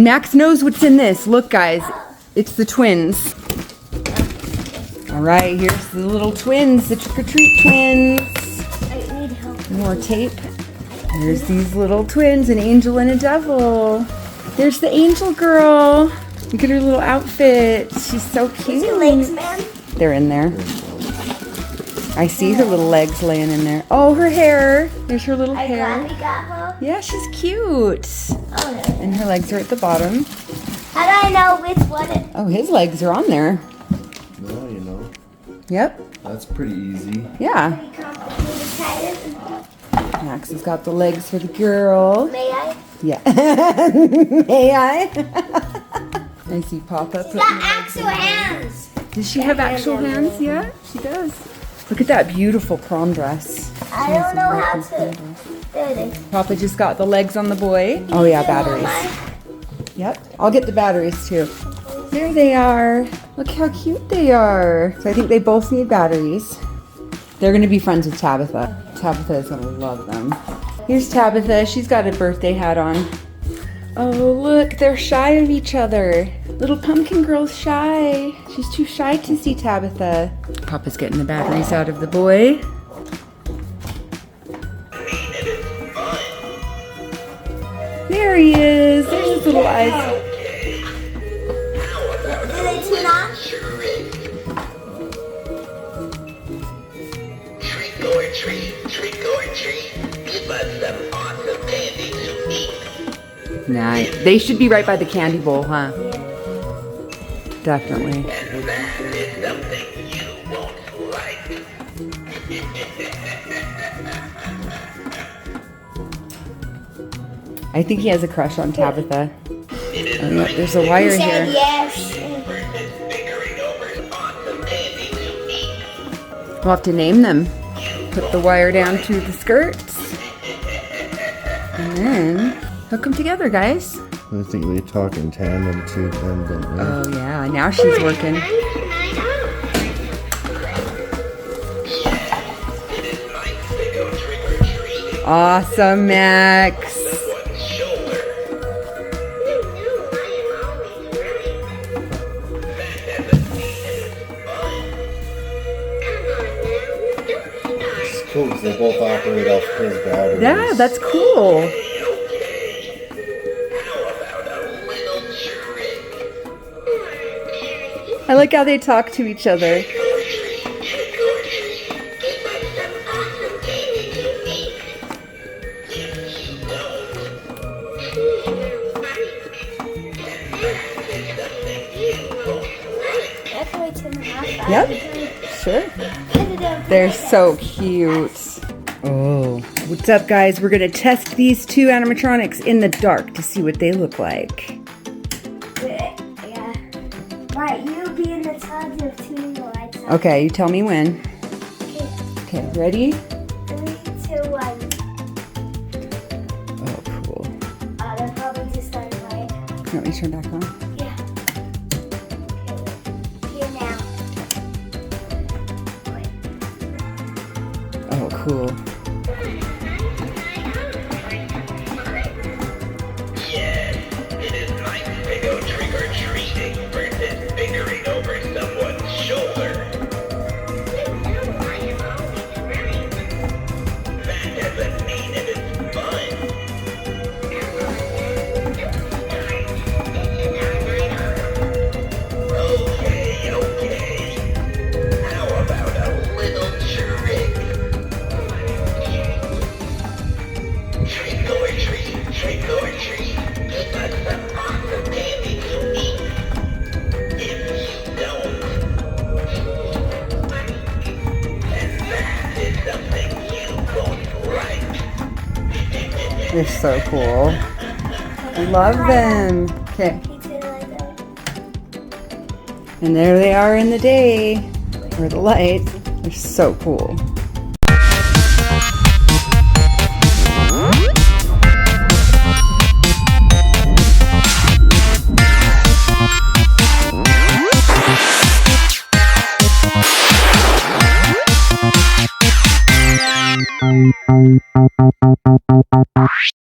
Max knows what's in this. Look, guys. It's the twins. All right, here's the little twins, the trick-or-treat twins. I need help. More tape. Here's these little twins, an angel and a devil. There's the angel girl. Look at her little outfit. She's so cute. Your legs, man. They're in there. I see her little legs laying in there. Oh, her hair. There's her little hair. I'm glad we got her. Yeah, she's cute. Oh, no. And her legs are at the bottom. How do I know which one it Oh, his legs are on there. No, you know. Yep. That's pretty easy. Yeah. is? Complicated. Max has got the legs for the girl. May I? Yeah. May I? I see Papa putting Got legs actual in there. hands. Does she have actual hands? Yeah, she does. Look at that beautiful prom dress. I She has don't a know white how prom to. dress. There it is. Papa just got the legs on the boy. Oh yeah, batteries. Yep. I'll get the batteries too. There they are. Look how cute they are. So I think they both need batteries. They're gonna be friends with Tabitha. Tabitha is gonna love them. Here's Tabitha. She's got a birthday hat on. Oh look, they're shy of each other. Little pumpkin girl's shy. She's too shy to see Tabitha. Papa's getting the batteries out of the boy. There he is. There's his little eyes. Did they tune on? Trick or treat, trick or treat. Give us some awesome candy to eat. Nah, they should be right by the candy bowl, huh? Definitely. And that is something you won't like. I think he has a crush on Tabitha. Oh, no, there's a He wire said here. yes. Bickering over awesome candy to eat. We'll have to name them. Put the wire down to the skirts. And then hook them together, guys. I think they talk in tandem too, then, don't they? Oh yeah, now she's working. It is nice to go trick or treating. Awesome, Max. Someone's shoulder. That doesn't mean it is fun. It's cool because they both operate off his batteries. Yeah, that's cool. Okay. How about a little trick? I like how they talk to each other. Trick or treat, trick or treat. Give us some awesome candy to eat. If you don't, that is something you won't like. That's why it's in the house. Yep, sure. They're so cute. Oh, what's up, guys? We're gonna test these two animatronics in the dark to see what they look like. Yeah. Right, you be in the charge of tuning the lights on. Okay, you tell me when. Okay, Okay, ready? 3, 2, 1. Oh, cool. They're probably just starting right. You want me to turn back on? Yeah. Okay. Here now. Oh, cool. Yes, it is nice to go trick or treating versus bickering over someone's shoulder. That doesn't mean it is fun. Okay, okay. How about a little trick? Trick or treat, trick or treat. Give us some awesome candy to eat. If you don't, and that is something you won't like. They're so cool. I love them. Okay, He did it like that. and there they are in the day, or the light. They're so cool.